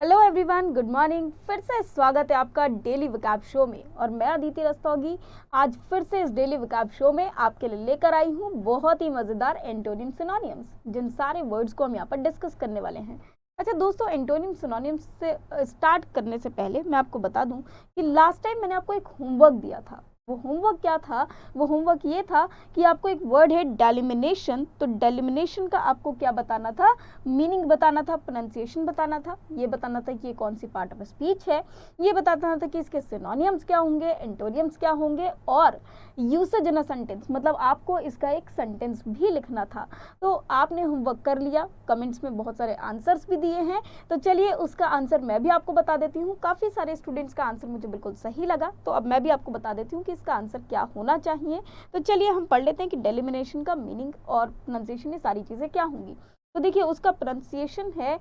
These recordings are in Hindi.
Hello everyone, good morning. फिर से स्वागत है आपका डेली विकाब शो में और मैं अदिति रस्तोगी आज फिर से इस डेली विकाब शो में आपके लिए लेकर आई हूँ बहुत ही मज़ेदार एंटोनिम सिनोनियम्स, जिन सारे वर्ड्स को हम यहाँ पर डिस्कस करने वाले हैं। अच्छा दोस्तों, एंटोनिम सिनोनियम्स से स्टार्ट करने से पहले मैं आपको बता दूं कि लास्ट टाइम मैंने आपको एक होमवर्क दिया था। वो होमवर्क क्या था? वो होमवर्क ये था कि आपको एक वर्ड है डेलिमिनेशन, तो डेलिमिनेशन का आपको क्या बताना था? मीनिंग बताना था, प्रोनाउंसिएशन बताना था, ये बताना था कि ये कौन सी पार्ट ऑफ स्पीच है, ये बताना था कि इसके सिनोनियम्स क्या होंगे, एंटोनियम्स क्या होंगे, और यूसेज इन अ सेंटेंस, मतलब आपको इसका एक सेंटेंस भी लिखना था। तो आपने होमवर्क कर लिया, कमेंट्स में बहुत सारे आंसर्स भी दिए हैं, तो चलिए उसका आंसर मैं भी आपको बता देती हूँ। काफ़ी सारे स्टूडेंट्स का आंसर मुझे बिल्कुल सही लगा, तो अब मैं भी आपको बता देती हूँ कि इसका आंसर क्या होना चाहिए। तो चलिए हम पढ़ लेते हैं कि डेलिमिनेशन का मीनिंग और प्रोनाउंसिएशन, ये सारी चीज़ें क्या होंगी। तो देखिए उसका प्रोनाउंसिएशन है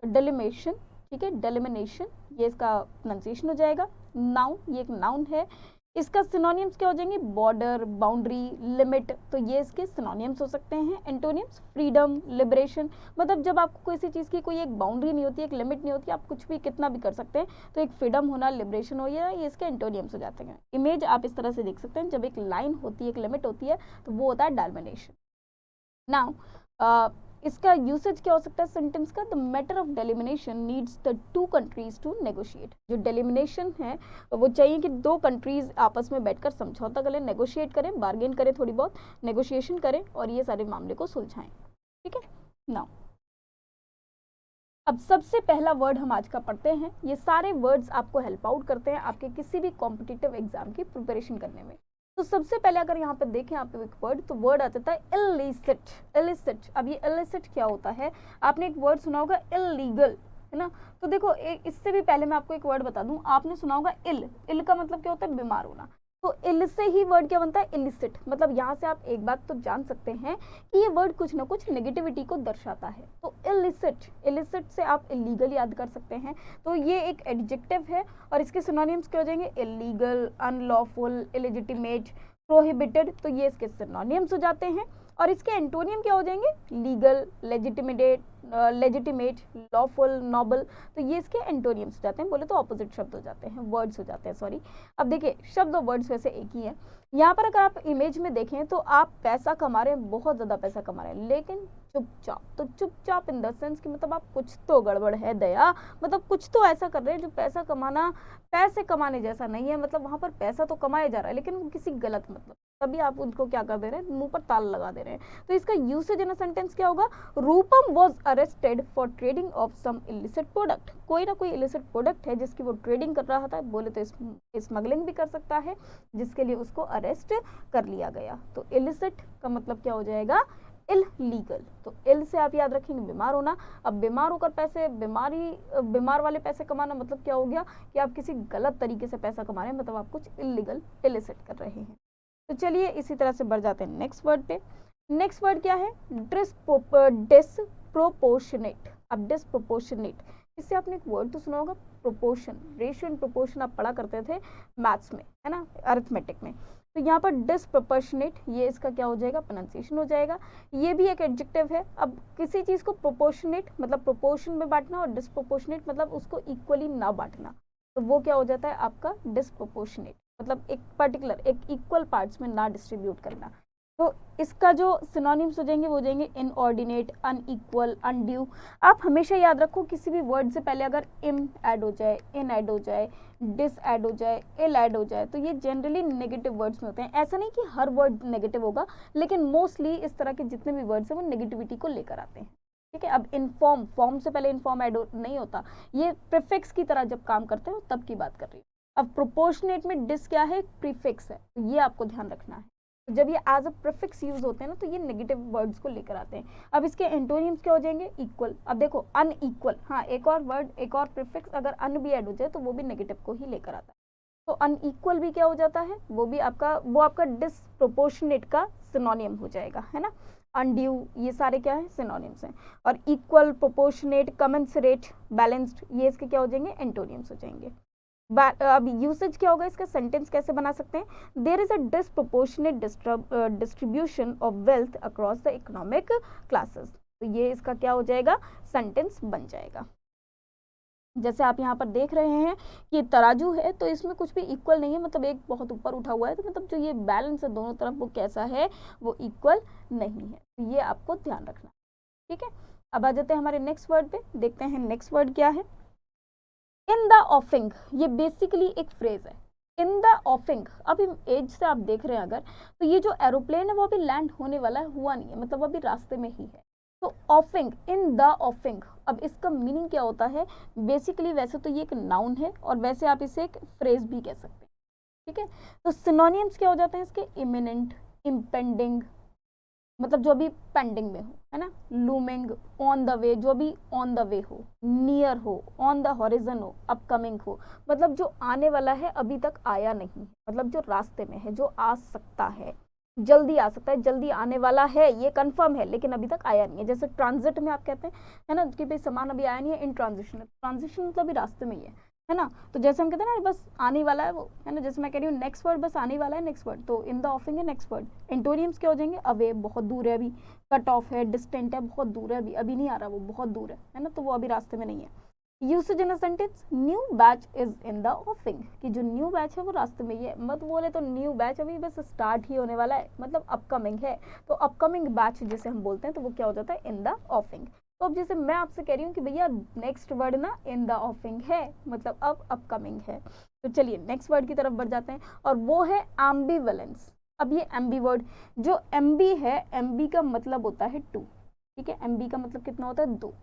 डेलिमेशन, ठीक है, डेलिमिनेशन, ये इसका प्रोनाउंसिएशन हो जाएगा। नाउन, ये एक नाउन है। इसका सिनोनियम्स क्या हो जाएंगे? बॉर्डर, बाउंड्री, लिमिट, तो ये इसके सिनोनियम्स हो सकते हैं। एंटोनियम्स फ्रीडम, लिबरेशन, मतलब जब आपको किसी चीज़ की कोई एक बाउंड्री नहीं होती, एक लिमिट नहीं होती, आप कुछ भी कितना भी कर सकते हैं, तो एक फ्रीडम होना, लिबरेशन हो, ये इसके एंटोनियम्स हो जाते हैं। इमेज आप इस तरह से देख सकते हैं, जब एक लाइन होती है, एक लिमिट होती है, तो वो होता है डेलिमिनेशन। नाउ इसका यूसेज क्या हो सकता है सेंटेंस का? The matter of delimitation needs the two countries to negotiate. जो डेलिमिनेशन है वो चाहिए कि दो कंट्रीज आपस में बैठकर समझौता करें, नेगोशिएट करें, बार्गेन करें, थोड़ी बहुत नेगोशिएशन करें और ये सारे मामले को सुलझाएं। ठीक है। नाउ अब सबसे पहला वर्ड हम आज का पढ़ते हैं। ये सारे वर्ड्स आपको हेल्प आउट करते हैं आपके किसी भी कॉम्पिटिटिव एग्जाम की प्रिपरेशन करने में। तो सबसे पहले अगर यहाँ पे देखें आप एक वर्ड, तो वर्ड आ जाता है इलिसिट। इलिसिट, अब ये इलिसिट क्या होता है? आपने एक वर्ड सुना होगा इलीगल, है ना। तो देखो इससे भी पहले मैं आपको एक वर्ड बता दूं, आपने सुना होगा इल। इल का मतलब क्या होता है? बीमार होना। तो इल से ही वर्ड क्या बनता है? इलिसिट। मतलब यहाँ से आप एक बात तो जान सकते हैं कि ये वर्ड कुछ ना कुछ नेगेटिविटी को दर्शाता है। तो इलिसिट, इलिसिट से आप इलीगल याद कर सकते हैं। तो ये एक एडजेक्टिव है और इसके सिनोनिम्स क्या हो जाएंगे? इलीगल, अनलॉफुल, इलेजिटिमेट, प्रोहिबिटेड, तो ये इसके सिनोनिम्स हो जाते हैं। और इसके एंटोनियम क्या हो जाएंगे? लीगल, लेजिटिमेट, लॉफुल, नॉबल, तो ये इसके एंटोनियम्स हो जाते हैं। बोले तो ऑपोजिट शब्द हो जाते हैं, वर्ड्स हो जाते हैं, सॉरी। अब देखिए शब्द और वर्ड्स वैसे एक ही है। यहाँ पर अगर आप इमेज में देखें तो आप पैसा कमा रहे हैं, बहुत ज़्यादा पैसा कमा रहे हैं, लेकिन चुपचाप। तो चुपचाप इन द सेंस कि मतलब आप कुछ तो गड़बड़ है दया, मतलब कुछ तो ऐसा कर रहे हैं जो पैसा कमाना, पैसे कमाने जैसा नहीं है। मतलब वहाँ पर पैसा तो कमाया जा रहा है लेकिन वो किसी गलत मतलब, तभी आप उनको क्या कर दे रहे हैं? मुंह पर ताला लगा दे रहे हैं। तो इसका यूसेज इन अ सेंटेंस क्या होगा? Rupam was arrested for trading of some illicit product. कोई ना कोई इलिसिट प्रोडक्ट है जिसकी वो ट्रेडिंग कर रहा था, बोले तो स्मगलिंग भी कर सकता है, जिसके लिए उसको अरेस्ट कर लिया गया। तो इलिसिट का मतलब क्या हो जाएगा? इलीगल। तो इल से आप याद रखेंगे बीमार होना। अब बीमार होकर पैसे, बीमार वाले पैसे कमाना मतलब क्या हो गया? कि आप किसी गलत तरीके से पैसा कमा रहे हैं, मतलब आप कुछ इलीगल, इलिसिट कर रहे हैं। तो चलिए इसी तरह से बढ़ जाते हैं नेक्स्ट वर्ड पे। नेक्स्ट वर्ड क्या है? डिस्प्रोपोर्शनेट। अब डिस्प्रोपोर्शनेट, इससे आपने एक वर्ड तो सुना होगा, प्रोपोर्शन, रेशियो एंड प्रोपोर्शन आप पढ़ा करते थे मैथ्स में, है ना, अरिथमेटिक में। तो यहाँ पर डिस्प्रोपोर्शनेट, ये इसका क्या हो जाएगा? प्रोनाउंसिएशन हो जाएगा। ये भी एक एडजेक्टिव है। अब किसी चीज़ को प्रोपोर्शनेट मतलब प्रोपोर्शन में बांटना, और डिस्प्रोपोर्शनेट मतलब उसको इक्वली ना बांटना, तो वो क्या हो जाता है आपका? डिस्प्रोपोर्शनेट, मतलब एक पर्टिकुलर, एक इक्वल पार्ट्स में ना डिस्ट्रीब्यूट करना। तो इसका जो सिनोनिम्स हो जाएंगे वो हो जाएंगे इनऑर्डिनेट, अनइक्वल, अनड्यू। आप हमेशा याद रखो किसी भी वर्ड से पहले अगर इम ऐड हो जाए, इन ऐड हो जाए, डिस ऐड हो जाए, इल ऐड हो जाए, तो ये जनरली नेगेटिव वर्ड्स में होते हैं। ऐसा नहीं कि हर वर्ड नेगेटिव होगा, लेकिन मोस्टली इस तरह के जितने भी वर्ड्स हैं वो नेगेटिविटी को लेकर आते हैं। ठीक है। अब इनफॉर्म, फॉर्म से पहले इनफॉर्म ऐड नहीं होता, ये प्रीफिक्स की तरह जब काम करते हैं तब की बात कर रही हूँ। अब प्रोपोर्शनेट में डिस क्या है? प्रीफिक्स है, तो ये आपको ध्यान रखना है। तो जब ये एज अ प्रीफिक्स यूज होते हैं ना, तो ये नेगेटिव वर्ड्स को लेकर आते हैं। अब इसके एंटोनिम्स क्या हो जाएंगे? इक्वल। अब देखो अनइक्वल, हाँ, एक और वर्ड, एक और प्रीफिक्स अगर अन भी ऐड हो जाए तो वो भी नेगेटिव को ही लेकर आता है। तो अनइक्वल भी क्या हो जाता है? वो भी आपका डिसप्रोपोर्शनेट का सिनोनियम हो जाएगा, है ना। अनड्यू, ये सारे क्या है? सिनोनिम्स हैं। और इक्वल, प्रोपोर्शनेट, कमेंसरेट, बैलेंस्ड, ये इसके क्या हो जाएंगे? एंटोनिम्स हो जाएंगे। अब यूसेज क्या होगा इसका? सेंटेंस कैसे बना सकते हैं? There is a disproportionate distribution of wealth across the economic classes. तो ये इसका क्या हो जाएगा? सेंटेंस बन जाएगा। जैसे आप यहाँ पर देख रहे हैं कि ये तराजू है, तो इसमें कुछ भी इक्वल नहीं है, मतलब एक बहुत ऊपर उठा हुआ है, तो मतलब जो ये बैलेंस है दोनों तरफ वो कैसा है, वो इक्वल नहीं है। तो ये आपको ध्यान रखना, ठीक है। अब आ जाते हैं हमारे नेक्स्ट वर्ड पे, देखते हैं नेक्स्ट वर्ड क्या है। इन द ऑफिंग, ये बेसिकली एक फ्रेज है। इन द ऑफिंग, अभी एज से आप देख रहे हैं अगर, तो ये जो एरोप्लेन है वो अभी लैंड होने वाला हुआ नहीं है, मतलब अभी रास्ते में ही है। तो ऑफिंग, इन द ऑफिंग, अब इसका मीनिंग क्या होता है, बेसिकली वैसे तो ये एक नाउन है और वैसे आप इसे एक फ्रेज भी कह सकते हैं, ठीक है। तो सिनोनिम्स क्या हो जाते हैं इसके, इमिनेंट, इम्पेंडिंग, मतलब जो अभी पेंडिंग में हो, है ना, लूमिंग, ऑन द वे, जो भी ऑन द वे हो, नियर हो, ऑन द हॉरिजन हो, अपकमिंग हो, मतलब जो आने वाला है अभी तक आया नहीं, मतलब जो रास्ते में है, जो आ सकता है, जल्दी आ सकता है, जल्दी आने वाला है, ये कंफर्म है लेकिन अभी तक आया नहीं है। जैसे ट्रांजिट में आप कहते हैं, है ना, कि भाई सामान अभी आया नहीं है, इन ट्रांजिशन, ट्रांजिशन मतलब अभी रास्ते में ही है ना। तो जैसे हम कहते हैं ना बस आने वाला है वो, है ना, जैसे मैं कह रही हूँ नेक्स्ट वर्ड बस आने वाला है, नेक्स्ट वर्ड, तो इन द ऑफिंग है नेक्स्ट वर्ड। एंटोनियम्स क्या हो जाएंगे, अवे, बहुत दूर है अभी, कट ऑफ है, डिस्टेंट है, बहुत दूर है अभी, अभी नहीं आ रहा, वो बहुत दूर है ना, तो वो अभी रास्ते में नहीं है। Usage in a sentence, new batch is in the offing, कि जो न्यू बैच है वो रास्ते में ही है, मत बोले तो न्यू बैच अभी बस स्टार्ट ही होने वाला है, मतलब अपकमिंग है, तो अपकमिंग बैच जिसे हम बोलते हैं तो वो क्या हो जाता है, इन द ऑफिंग। तो अब जैसे मैं आपसे कह रही हूँ कि भैया नेक्स्ट वर्ड ना इन द ऑफिंग है, मतलब अब अपकमिंग है। तो चलिए नेक्स्ट वर्ड की तरफ बढ़ जाते हैं और वो है एम्बिवेलेंस। अब ये एम्बी वर्ड, जो एम्बी है, एम्बी का मतलब होता है टू, ठीक है, एम्बी का मतलब कितना होता है, दो।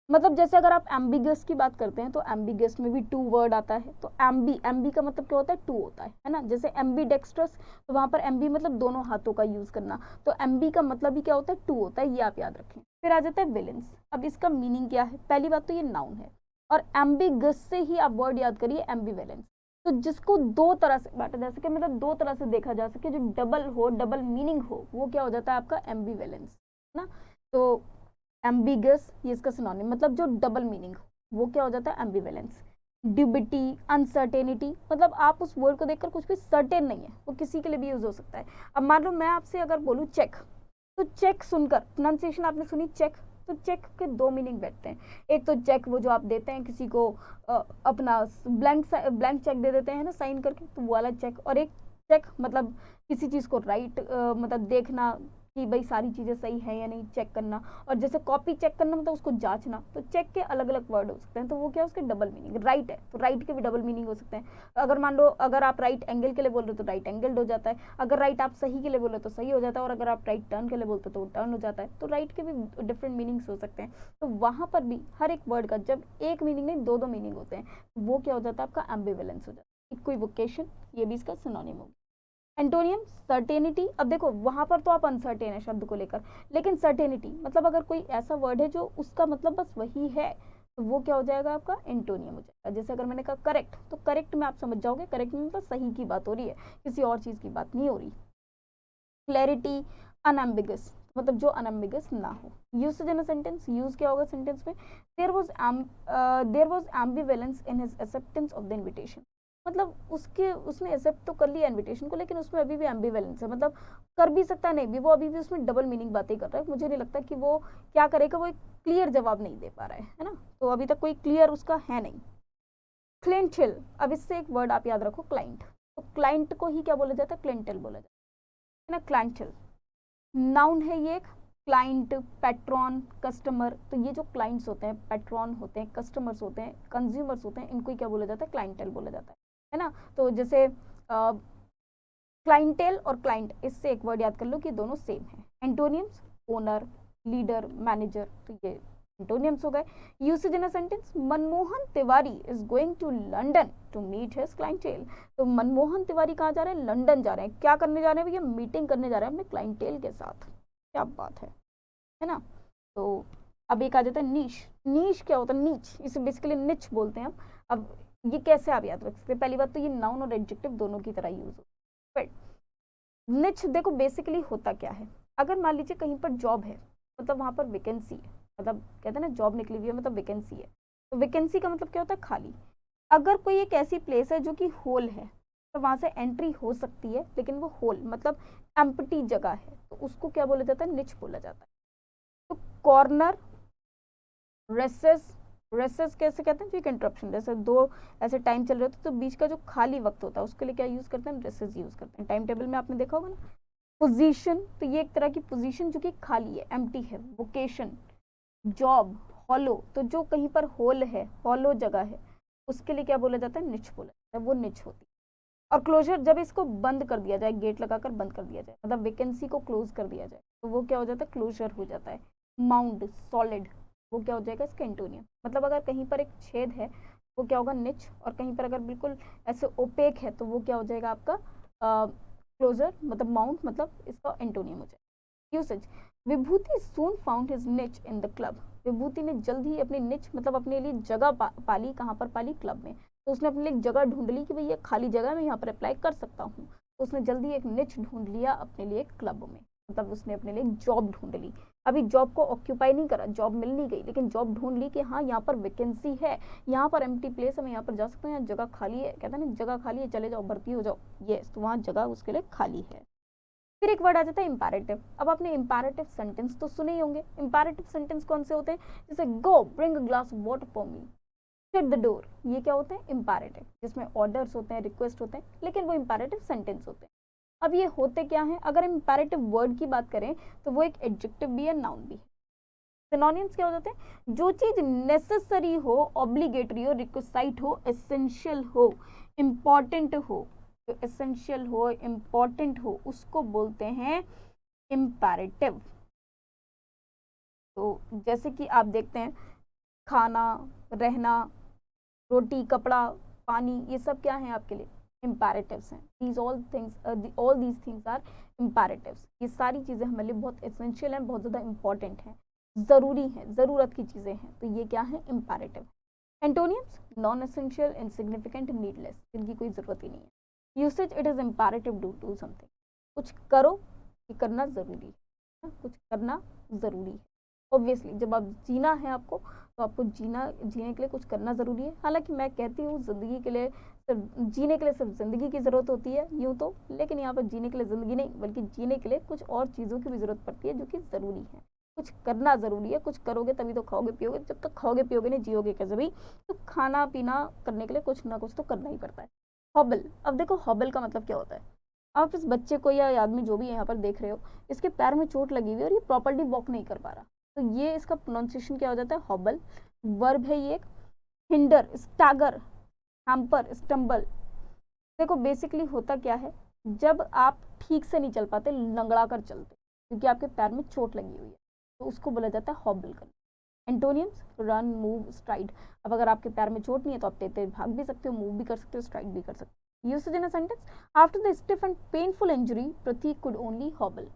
मतलब जैसे अगर आप एम्बिगस की बात करते हैं तो एम्बिगस में भी टू वर्ड आता है, तो एम्बी, एम्बी का मतलब क्या होता है, टू होता है ना। जैसे एम्बी डेक्स्ट्रस, तो वहां पर एम्बी मतलब दोनों हाथों का यूज करना, तो एम्बी का मतलब ही क्या होता है, टू होता है, ये आप याद रखें। फिर आ जाता है विलेंस। अब इसका मीनिंग क्या है, पहली बात तो ये नाउन है और एम्बिगस से ही आप वर्ड याद करिए, एम्बिवेलेंस, तो जिसको दो तरह से बांटा जा सके, मतलब दो तरह से देखा जा सके, जो डबल हो, डबल मीनिंग हो, वो क्या हो जाता है आपका एम्बिवेलेंस, ना। तो एम्बिगस, ये इसका सिनोनिम, मतलब जो डबल मीनिंग हो वो क्या हो जाता है, एम्बिवेलेंस। ड्यूबिटी, अनसर्टेनिटी, मतलब आप उस वर्ड को देखकर कुछ भी सर्टेन नहीं है, वो किसी के लिए भी यूज हो सकता है। अब मान लो मैं आपसे अगर बोलूँ चेक, तो चेक सुनकर प्रोनाउंसिएशन आपने सुनी चेक, तो चेक के दो मीनिंग बैठते हैं। एक तो चेक वो जो आप देते हैं किसी को, अपना ब्लैंक चेक दे देते हैं ना साइन करके, तो वो वाला चेक, और एक चेक मतलब किसी चीज़ को राइट, मतलब देखना कि भाई सारी चीज़ें सही है या नहीं, चेक करना। और जैसे कॉपी चेक करना मतलब उसको जांचना, तो चेक के अलग अलग वर्ड हो सकते हैं, तो वो क्या, उसके डबल मीनिंग। राइट है तो राइट के भी डबल मीनिंग हो सकते हैं। अगर मान लो अगर आप राइट एंगल के लिए बोल रहे हो तो राइट एंगल्ड हो जाता है, अगर राइट आप सही के लिए बोले तो सही हो जाता है, और अगर आप राइट टर्न के लिए बोलते हो तो टर्न हो जाता है। तो राइट के भी डिफरेंट मीनिंग्स हो सकते हैं। तो वहां पर भी हर एक वर्ड का जब एक मीनिंग नहीं दो दो मीनिंग होते हैं, वो क्या हो जाता है, आपका एम्बिवेलेंस हो जाता है। इक्विवोकेशन, ये भी इसका सिनोनिम होगा। Antonym, certainty. अब देखो वहां पर तो आप अनसर्टेन है शब्द को लेकर, लेकिन सर्टेनिटी मतलब अगर कोई ऐसा वर्ड है जो उसका मतलब बस वही है, तो वो क्या हो जाएगा, आपका एंटोनियम हो जाएगा। जैसे अगर मैंने कहा करेक्ट, तो करेक्ट में आप समझ जाओगे, करेक्ट में मतलब सही की बात हो रही है, किसी और चीज की बात नहीं हो रही। क्लैरिटी, अनएम्बिगस, मतलब जो अनएम्बिगस ना हो। Usage in a sentence, use क्या होगा सेंटेंस में, there was ambivalence in his acceptance of the invitation, मतलब उसके उसने एक्सेप्ट तो कर लिया इनविटेशन को, लेकिन उसमें अभी भी एम्बिवेलेंस है, मतलब कर भी सकता है नहीं भी, वो अभी भी उसमें डबल मीनिंग बातें कर रहा है। मुझे नहीं लगता कि वो क्या करेगा, वो एक क्लियर जवाब नहीं दे पा रहा है ना, तो अभी तक कोई क्लियर उसका है नहीं। क्लिंटल, अब इससे एक वर्ड आप याद रखो, क्लाइंट। तो क्लाइंट को ही क्या बोला जाता है, क्लिंटल बोला जाता है ना, क्लाइंटल नाउन है ये एक। क्लाइंट, पेट्रॉन, कस्टमर, तो ये जो क्लाइंट्स होते हैं, पेट्रॉन होते हैं, कस्टमर्स होते हैं, कंज्यूमर्स होते हैं, इनको ही क्या बोला जाता है, क्लाइंटल बोला जाता है ना। तो जैसे क्लाइंटेल और क्लाइंट, इससे एक वर्ड याद कर लो कि दोनों सेम है। एंटोनियम्स, ओनर, लीडर, मैनेजर, तो ये एंटोनियम्स हो गए। Usage in a sentence, Manmohan Tiwari is going to London to meet his clientele, तो मनमोहन तिवारी कहाँ जा रहे हैं, लंदन जा रहे हैं, क्या करने जा रहे हैं भैया, मीटिंग करने जा रहे हैं अपने क्लाइंटेल के साथ। क्या बात है ना। तो अब एक आ जाता है नीश। नीश क्या होता है, नीच, इसे बेसिकली निच बोलते हैं हम। अब ये कैसे आप याद रख सकते हैं, पहली बात तो ये नाउन और एडजेक्टिव दोनों की तरह यूज होता है। निच देखो बेसिकली होता क्या है, अगर मान लीजिए कहीं पर जॉब है, मतलब वहां पर वैकेंसी है, मतलब कहते हैं ना जॉब निकली हुई है मतलब वैकेंसी है, तो वैकेंसी का मतलब क्या होता है, खाली। अगर कोई एक ऐसी प्लेस है जो कि होल है, तो वहां से एंट्री हो सकती है, लेकिन वो होल मतलब एम्प्टी जगह है, तो उसको क्या बोला जाता है, निच बोला जाता है। तो कॉर्नर, रेसेस, रेसेस कैसे कहते हैं, क्विक इंटरप्शन, जैसे दो ऐसे टाइम चल रहे होते तो बीच का जो खाली वक्त होता है उसके लिए क्या यूज करते हैं, रेसेस यूज करते हैं। टाइम टेबल में आपने देखा होगा ना। पोजीशन, तो ये एक तरह की पोजीशन जो कि खाली है, एम्प्टी है। वोकेशन, जॉब, हॉलो, तो जो कहीं पर होल है, हॉलो जगह है, उसके लिए क्या बोला जाता है, निच बोला जाता है, वो निच होती है। और क्लोजर, जब इसको बंद कर दिया जाए, गेट लगाकर बंद कर दिया जाए, मतलब वैकेंसी को क्लोज कर दिया जाए, तो वो क्या हो जाता है, क्लोजर हो जाता है। माउंड, सॉलिड, वो क्या हो जाएगा, इसका एंटोनियम। मतलब अगर कहीं पर एक छेद है वो क्या होगा, निच, और कहीं पर अगर बिल्कुल ऐसे ओपेक है तो वो क्या हो जाएगा आपका क्लोजर, मतलब माउंट, मतलब इसका एंटोनियम हो जाएगा। यूसेज, विभूति सून फाउंड हिज निच इन द क्लब। विभूति ने जल्द ही अपनी निच, मतलब अपने लिए जगह पाली, कहाँ पर पाली, क्लब में। तो उसने अपने लिए जगह ढूंढ ली कि भाई ये खाली जगह मैं यहाँ पर अप्लाई कर सकता हूँ, तो उसने जल्दी एक निच ढूंढ लिया अपने लिए क्लब में, मतलब उसने अपने लिए जॉब ढूंढ ली। अभी जॉब को ऑक्यूपाई नहीं करा, जॉब मिल नहीं गई, लेकिन जॉब ढूंढ ली कि हाँ यहाँ पर वैकेंसी है, यहाँ पर एम्प्टी प्लेस है, मैं यहाँ पर जा सकता हूँ, यहाँ जगह खाली है, कहता है ना जगह खाली है, चले जाओ भर्ती हो जाओ, यस, तो वहाँ जगह उसके लिए खाली है। फिर एक वर्ड आ जाता है इंपैरेटिव। अब आपने इंपैरेटिव सेंटेंस तो सुने ही होंगे। इंपैरेटिव सेंटेंस कौन से होते हैं, जैसे go bring a glass of water for me, shut the door, ये क्या होते हैं, इंपैरेटिव, जिसमें ऑर्डर्स होते हैं, रिक्वेस्ट होते हैं, लेकिन वो इंपैरेटिव सेंटेंस होते हैं। अब ये होते क्या हैं, अगर इंपैरेटिव वर्ड की बात करें तो वो एक एडजेक्टिव भी है, नाउन भी है। सिनोनिम्स क्या हो जाते हैं, जो चीज नेसेसरी हो, ऑब्लिगेटरी हो, रिक्विसाइट हो, एसेंशियल हो, इंपॉर्टेंट हो, जो एसेंशियल हो, इंपॉर्टेंट हो, उसको बोलते हैं इंपैरेटिव। तो जैसे कि आप देखते हैं, खाना, रहना, रोटी, कपड़ा, पानी, ये सब क्या है आपके लिए, इम्पैरेटिव्स हैं। These all things, all these things are imperatives. ये सारी चीज़ें हमारे लिए बहुत एसेंशियल हैं, बहुत ज़्यादा इंपॉर्टेंट हैं, ज़रूरी हैं, ज़रूरत की चीज़ें हैं, तो ये क्या है, imperative. Antonyms, non essential, insignificant, needless, जिनकी कोई ज़रूरत ही नहीं है। Usage, it is imperative to do something, कुछ करो, ये करना ज़रूरी है, कुछ करना ज़रूरी है। ऑब्वियसली जब आप जीना है आपको, तो आपको जीने के लिए कुछ करना ज़रूरी है। हालांकि मैं कहती हूँ ज़िंदगी के लिए सिर्फ जीने के लिए सिर्फ ज़िंदगी की ज़रूरत होती है यूँ तो, लेकिन यहाँ पर जीने के लिए ज़िंदगी नहीं बल्कि जीने के लिए कुछ और चीज़ों की भी ज़रूरत पड़ती है जो कि ज़रूरी है। कुछ करना ज़रूरी है, कुछ करोगे तभी तो खाओगे पियोगे, जब तक खाओगे पियोगे नहीं जियोगे कैसे भी। तो खाना पीना करने के लिए कुछ ना कुछ तो करना ही पड़ता है। हॉबल, अब देखो हॉबल का मतलब क्या होता है। आप इस बच्चे को या आदमी जो भी यहाँ पर देख रहे हो, इसके पैर में चोट लगी हुई है और ये प्रॉपर्ली वॉक नहीं कर पा रहा, तो ये इसका प्रोनाउंसिएशन क्या हो जाता है, हॉबल। वर्ब है ये एक। Hinder, stagger, hamper, stumble. देखो बेसिकली होता क्या है, जब आप ठीक से नहीं चल पाते, लंगड़ा कर चलते क्योंकि आपके पैर में चोट लगी हुई है, तो उसको बोला जाता है हॉबल करना। एंटोनियम्स, रन, मूव, स्ट्राइड। अब अगर आपके पैर में चोट नहीं है तो आप तेज भाग भी सकते हो, मूव भी कर सकते हो, स्ट्राइड भी कर सकते हो। Usage in a sentence, after the stiff and painful injury Prateek could only hobble.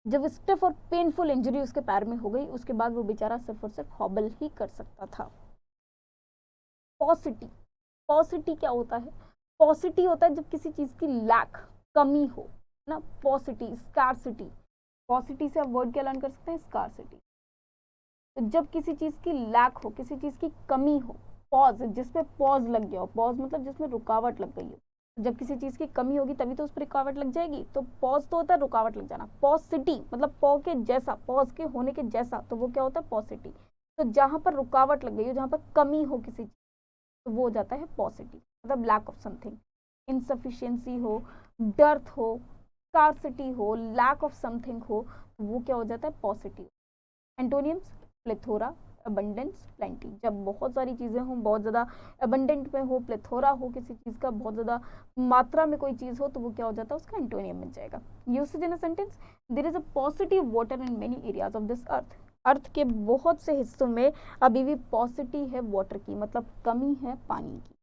जब स्टिफ और पेनफुल इंजरी उसके पैर में हो गई, उसके बाद वो बेचारा सिर्फ और सिर्फ हॉबल ही कर सकता था। पॉसिटी, पॉसिटी क्या होता है, पॉसिटी होता है जब किसी चीज की लैक, कमी हो ना। पॉसिटी, स्कार्सिटी, पॉसिटी से आप वर्ड क्या लर्न कर सकते हैं, स्कार्सिटी। तो जब किसी चीज की लैक हो, किसी चीज की कमी हो, पॉज, जिसमें पॉज लग गया हो, पॉज मतलब जिसमें रुकावट लग गई हो, जब किसी चीज की कमी होगी तभी तो उस पर रुकावट लग जाएगी, तो पॉज तो होता है रुकावट लग जाना। पॉसिटी मतलब पॉ के जैसा, पॉज के होने के जैसा, तो वो क्या होता है, पॉसिटी। तो जहां पर रुकावट लग गई हो, जहां पर कमी हो किसी चीज, तो वो हो जाता है पॉसिटी, मतलब लैक ऑफ समथिंग। इनसफिशियंसी हो, डर्थ हो, स्कार्सिटी हो, लैक ऑफ समथिंग हो, तो वो क्या हो जाता है, पॉसिटी। एंटोनियम्स, प्लेथोरा, अबंडेंस, प्लेंटी। जब बहुत सारी चीज़ें हों, बहुत ज़्यादा अबंडेंट में हो, प्लेथोरा हो किसी चीज़ का, बहुत ज़्यादा मात्रा में कोई चीज़ हो, तो वो क्या हो जाता है, उसका एंटोनियम बन जाएगा। Usage in a sentence, there is a positive water in many areas of this earth. Earth के बहुत से हिस्सों में अभी भी पॉसिटी है वाटर की, मतलब कमी है पानी की।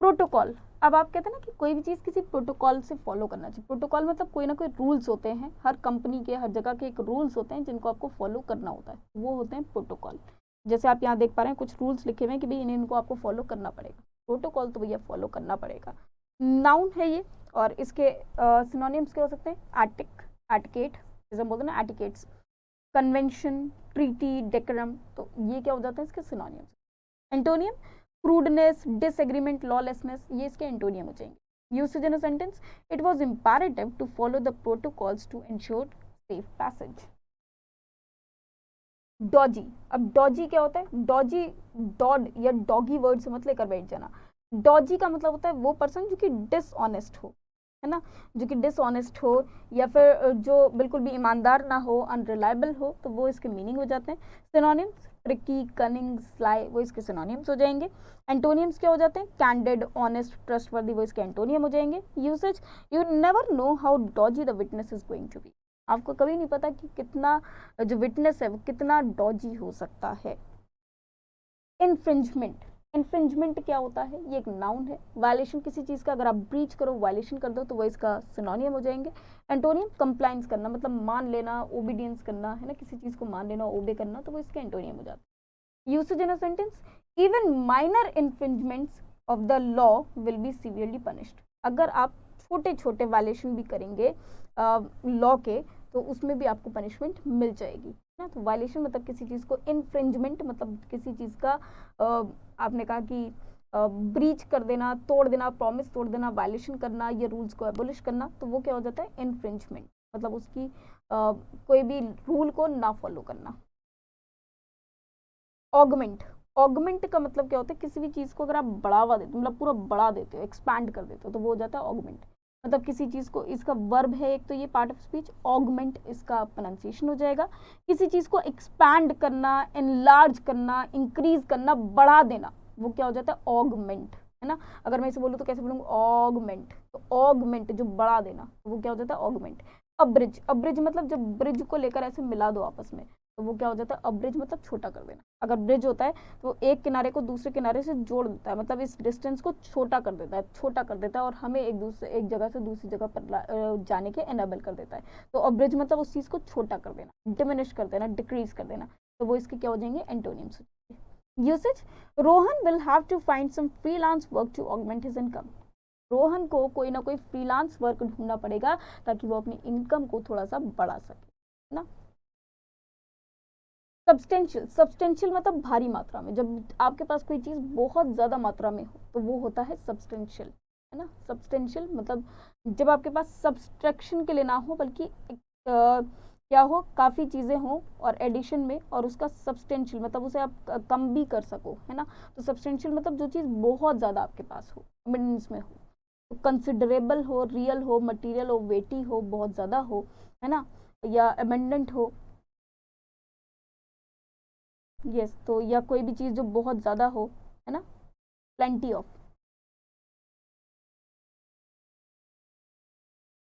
प्रोटोकॉल, अब आप कहते हैं ना कि कोई भी चीज़ किसी प्रोटोकॉल से फॉलो करना चाहिए। प्रोटोकॉल मतलब कोई ना कोई रूल्स होते हैं, हर कंपनी के, हर जगह के एक रूल्स होते हैं जिनको आपको फॉलो करना होता है, वो होते हैं प्रोटोकॉल। जैसे आप यहाँ देख पा रहे हैं कुछ रूल्स लिखे हुए हैं कि भाई इनको आपको फॉलो करना पड़ेगा, प्रोटोकॉल तो भैया फॉलो करना पड़ेगा। नाउन है ये, और इसके सिनोनिम्स क्या हो सकते हैं, एटिक, एटिकेट, जैसे हम बोलते हैं ना एटिकेट्स, कन्वेंशन, ट्रीटी, डेकोरम, तो ये क्या हो जाता है इसके synonyms. Antonym, crudeness, disagreement, lawlessness, ये इसके एंटोनियम हो जाएंगे। Usage in a sentence, it was imperative to follow the protocols to ensure safe passage. Dodgy, अब डॉजी क्या होता है, डॉजी डॉड या डॉगी वर्ड से मत लेकर बैठ जाना। डॉजी का मतलब होता है वो पर्सन जो कि डिसऑनेस्ट हो, है ना, जो कि डिसऑनेस्ट हो या फिर जो बिल्कुल भी ईमानदार ना हो, अनरिलायबल हो, तो वो इसके मीनिंग हो जाते हैं। सिनोनिम्स ट्रिकी, कनिंग, स्लाई, वो इसके सिनोनिम्स हो जाएंगे। एंटोनियम्स क्या हो जाते हैं, कैंडिड, ऑनेस्ट, ट्रस्टवर्दी, वो इसके एंटोनियम हो जाएंगे। Usage, you never know how dodgy the witness is going to be, आपको कभी नहीं पता कि कितना जो विटनेस है वो कितना डॉजी हो सकता है। इन्फ्रिंजमेंट, इन्फ्रिंजमेंट क्या होता है, ये एक नाउन है। वायलेशन किसी चीज का अगर आप ब्रीच करो, वायलेशन कर दो, तो वो इसका सिनोनियम हो जाएंगे। एंटोनियम कंप्लायंस करना, मतलब मान लेना, ओबीडियंस करना, है ना, किसी चीज को मान लेना, ओबे करना, तो वो इसके एंटोनियम हो जाता है। Usage in a sentence, even minor infringements of the law will be severely punished, अगर आप छोटे छोटे वायलेशन भी करेंगे लॉ के, तो उसमें भी आपको पनिशमेंट मिल जाएगी ना। तो वायलेशन मतलब किसी चीज़ को, इन्फ्रिंजमेंट मतलब किसी चीज़ का आपने कहा कि ब्रीच कर देना, तोड़ देना, प्रॉमिस तोड़ देना, वायलेशन करना, ये रूल्स को एबोलिश करना, तो वो क्या हो जाता है, इन्फ्रिंजमेंट, मतलब उसकी कोई भी रूल को ना फॉलो करना। ऑगमेंट, ऑगमेंट का मतलब क्या होता है, किसी भी चीज़ को अगर आप बढ़ावा देते हो, मतलब पूरा बढ़ा देते हो, एक्सपैंड कर देते हो, तो वो हो जाता है ऑगमेंट। मतलब किसी चीज़ को, इसका वर्ब है एक, तो ये पार्ट ऑफ स्पीच, ऑगमेंट इसका प्रोनाउंसिएशन हो जाएगा। किसी चीज़ को एक्सपैंड करना, एनलार्ज करना, इंक्रीज करना, बढ़ा देना, वो क्या हो जाता है, ऑगमेंट, है ना। अगर मैं इसे बोलूँ तो कैसे बोलूँगी, ऑगमेंट, तो ऑगमेंट जो बढ़ा देना, तो वो क्या हो जाता है, ऑगमेंट। अब्रिज, अब्रिज मतलब जब ब्रिज को लेकर ऐसे मिला दो आपस में, तो वो क्या हो जाता है, अब्रिज मतलब छोटा कर देना। अगर ब्रिज होता है तो एक किनारे को दूसरे किनारे से जोड़ देता है, मतलब इस डिस्टेंस को छोटा कर देता है, छोटा कर देता है, और हमें एक जगह से दूसरी जगह पर जाने के एनेबल कर देता है। तो अब्रिज मतलब उस चीज़ को छोटा कर देना, डिमिनिश कर देना, डिक्रीज कर देना, तो वो इसके क्या हो जाएंगे, antonyms. Usage, Rohan will have to find some freelance work to augment his income, Rohan को कोई ना कोई फ्रीलांस वर्क ढूंढना पड़ेगा ताकि वो अपनी इनकम को थोड़ा सा बढ़ा सके, है ना। सब्सटेंशियल, सब्सटेंशियल मतलब भारी मात्रा में, जब आपके पास कोई चीज़ बहुत ज़्यादा मात्रा में हो तो वो होता है सब्सटेंशियल, है ना। सब्सटेंशियल मतलब जब आपके पास सब्सट्रैक्शन के लिए ना हो, बल्कि क्या हो, काफ़ी चीज़ें हों और एडिशन में, और उसका सब्सटेंशियल मतलब उसे आप कम भी कर सको, है ना। तो सब्सटेंशियल मतलब जो चीज़ बहुत ज़्यादा आपके पास हो, अबंडेंस में हो, तो कंसिडरेबल हो, रियल हो, मटीरियल हो, वेटी हो, बहुत ज़्यादा हो, है ना, या अबंडेंट हो, यस, तो या कोई भी चीज़ जो बहुत ज़्यादा हो, है ना, प्लेंटी ऑफ।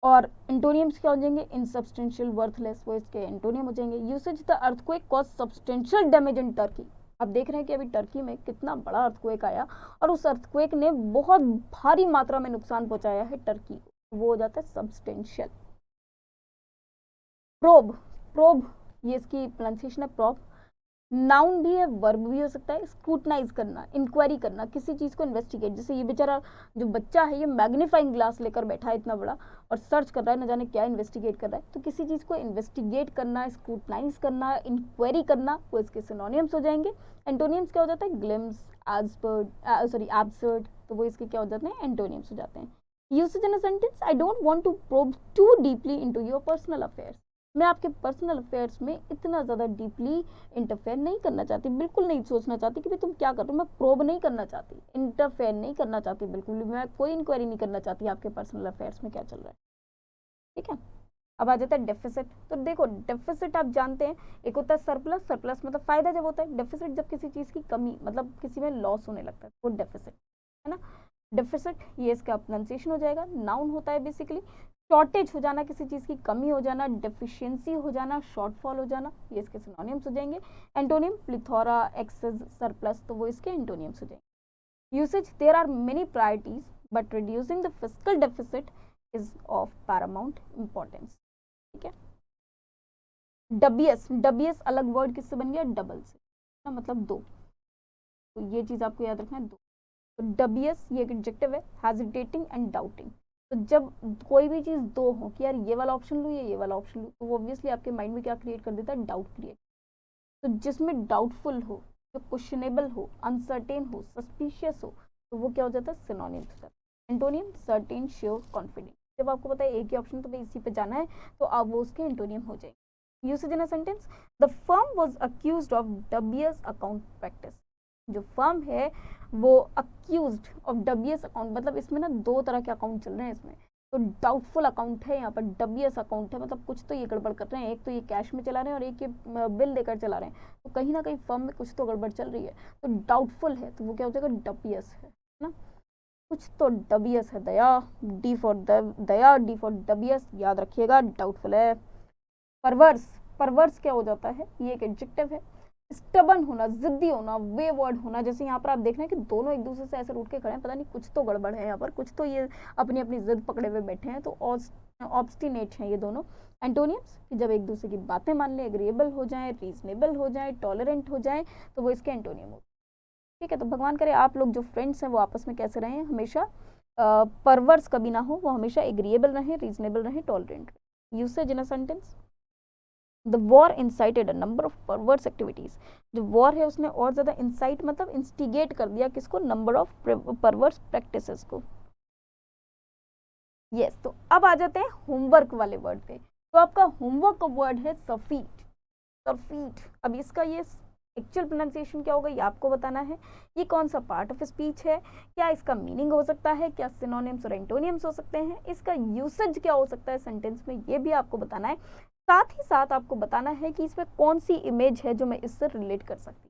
और एंटोनियम्स क्या हो जाएंगे, इनसब्सटेंशियल, वर्थलेस, वो इसके एंटोनियम हो जाएंगे। Usage, the earthquake cause substantial damage in Turkey, अब देख रहे हैं कि अभी टर्की में कितना बड़ा अर्थक्वेक आया और उस अर्थक्वेक ने बहुत भारी मात्रा में नुकसान पहुंचाया है टर्की को, वो हो जाता है सब्सटेंशियल। प्रोब, प्रोब ये इसकी प्रोनाउंसिएशन है, प्रोब। नाउन भी है, वर्ब भी हो सकता है। स्क्रूटनाइज करना, इंक्वायरी करना, किसी चीज़ को इन्वेस्टिगेट, जैसे ये बेचारा जो बच्चा है, ये मैग्नीफाइंग ग्लास लेकर बैठा है इतना बड़ा और सर्च कर रहा है, न जाने क्या इन्वेस्टिगेट कर रहा है, तो किसी चीज़ को इन्वेस्टिगेट करना, स्क्रूटनाइज करना, इंक्वायरी करना, वो इसके सिनोनियम्स हो जाएंगे। एंटोनियम्स क्या हो जाता है, ग्लिम्स, एब्सर्ड, तो वो इसके क्या हो जाते हैं, एंटोनियम्स हो जाते हैं। Usage in a sentence, I don't want to probe too deeply into your personal affairs, मैं आपके पर्सनल अफेयर्स में इतना ज़्यादा डीपली इंटरफेयर नहीं करना चाहती, बिल्कुल नहीं सोचना चाहती कि भाई तुम क्या कर रहे हो, मैं प्रोब नहीं करना चाहती, इंटरफेयर नहीं करना चाहती, बिल्कुल भी मैं कोई इंक्वायरी नहीं करना चाहती आपके पर्सनल अफेयर्स में क्या चल रहा है, ठीक है। अब आ जाता है डेफिसिट, तो देखो डेफिसिट आप जानते हैं, एक होता है सरप्लस, सरप्लस मतलब फायदा जब होता है, डेफिसिट जब किसी चीज़ की कमी, मतलब किसी में लॉस होने लगता है, वो डेफिसिट, है ना। डेफिसिट ये इसका प्रोनाउंसिएशन हो जाएगा, नाउन होता है बेसिकली। शॉर्टेज हो जाना, किसी चीज़ की कमी हो जाना, डेफिशिएंसी हो जाना, शॉर्टफॉल हो जाना, ये इसके सिनोनिम्स हो जाएंगे। एंटोनिम, प्लिथोरा, एक्सेस, सरप्लस, तो वो इसके एंटोनिम्स हो जाएंगे। Usage, there are many priorities but reducing the physical deficit is of paramount importance, ठीक है। डबियस, डबियस अलग वर्ड किससे बन गया, डबल से, मतलब दो, तो ये चीज़ आपको याद रखना है, दो। तो डबियस ये एक एडजेक्टिव है, हेजिटेटिंग एंड डाउटिंग, तो जब कोई भी चीज़ दो हो कि यार ये वाला ऑप्शन लूँ या ये वाला ऑप्शन लूँ, तो वो ऑब्वियसली आपके माइंड में क्या क्रिएट कर देता है, डाउट क्रिएट। तो जिसमें डाउटफुल हो, जो क्वेश्चनेबल हो, अनसर्टेन हो, सस्पिशियस हो, तो वो क्या हो जाता है, सिनोनिम हो जाता है। एंटोनियम, सर्टेन, श्योर, कॉन्फिडेंट, जब आपको पता है एक ही ऑप्शन तो भाई इसी पे जाना है, तो आप वो उसके एंटोनियम हो जाएंगे। Usage in a sentence, the firm was accused of dubious account practice. जो फर्म है वो अक्यूज्ड ऑफ डबियस अकाउंट, मतलब इसमें ना दो तरह के अकाउंट चल रहे हैं इसमें। तो डाउटफुल अकाउंट है यहाँ पर, डबियस अकाउंट है, मतलब कुछ तो ये गड़बड़ कर रहे हैं। एक तो ये कैश में चला रहे हैं और एक ये बिल देकर चला रहे हैं, तो कहीं ना कहीं फर्म में कुछ तो गड़बड़ चल रही है। तो डाउटफुल है तो वो क्या हो जाएगा, डबियस है ना, कुछ तो डबियस है। दया, डी फॉर दया, डी फॉर डबियस, याद रखिएगा, डाउटफुल है। परवर्स, परवर्स क्या हो जाता है, ये एक एडजेक्टिव है। स्टबन होना, जिद्दी होना, वेवर्ड होना, जैसे यहाँ पर आप देख रहे हैं कि दोनों एक दूसरे से ऐसे उठ के खड़े हैं, पता नहीं कुछ तो गड़बड़ है यहाँ पर, कुछ तो ये अपनी अपनी जिद पकड़े हुए बैठे हैं। तो ऑब्स्टिनेट हैं ये दोनों। एंटोनियम्स, कि जब एक दूसरे की बातें मान ले, एग्रीएबल हो जाए, रीजनेबल हो जाए, टॉलरेंट हो जाए, तो वो इसके एंटोनियम हो। ठीक है, तो भगवान करे आप लोग जो फ्रेंड्स हैं वो आपस में कैसे रहें, हमेशा परवर्स कभी ना हो, वो हमेशा एग्रीएबल रहें, रीजनेबल रहें, टॉलरेंट रहें। Usage in a sentence, the war incited a number of परवर्स activities. जो वॉर है उसने और ज्यादा इंसाइट मतलब इंस्टिगेट कर दिया किसको, नंबर ऑफ परवर्स प्रैक्टिसेस को। यस, तो अब आ जाते हैं होमवर्क वाले वर्ड पे। तो आपका होमवर्क का वर्ड है सफीट, सफीट। अब इसका ये एक्चुअल प्रोनाउंसिएशन क्या होगा ये आपको बताना है। ये कौन सा पार्ट ऑफ स्पीच है, क्या इसका मीनिंग हो सकता है, क्या सिनोनिम्स और एंटोनियम्स हो सकते हैं, इसका यूसेज क्या हो सकता है सेंटेंस में, ये भी आपको बताना है। साथ ही साथ आपको बताना है कि इसमें कौन सी इमेज है जो मैं इससे रिलेट कर सकती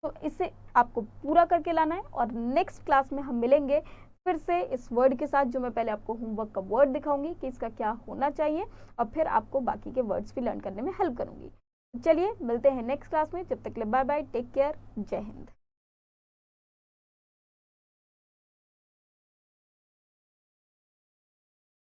हूँ। तो इसे आपको पूरा करके लाना है और नेक्स्ट क्लास में हम मिलेंगे फिर से इस वर्ड के साथ, जो मैं पहले आपको होमवर्क का वर्ड दिखाऊंगी कि इसका क्या होना चाहिए, और फिर आपको बाकी के वर्ड्स भी लर्न करने में हेल्प करूंगी। चलिए मिलते हैं नेक्स्ट क्लास में, जब तक के लिए बाय बाय, टेक केयर, जय हिंद।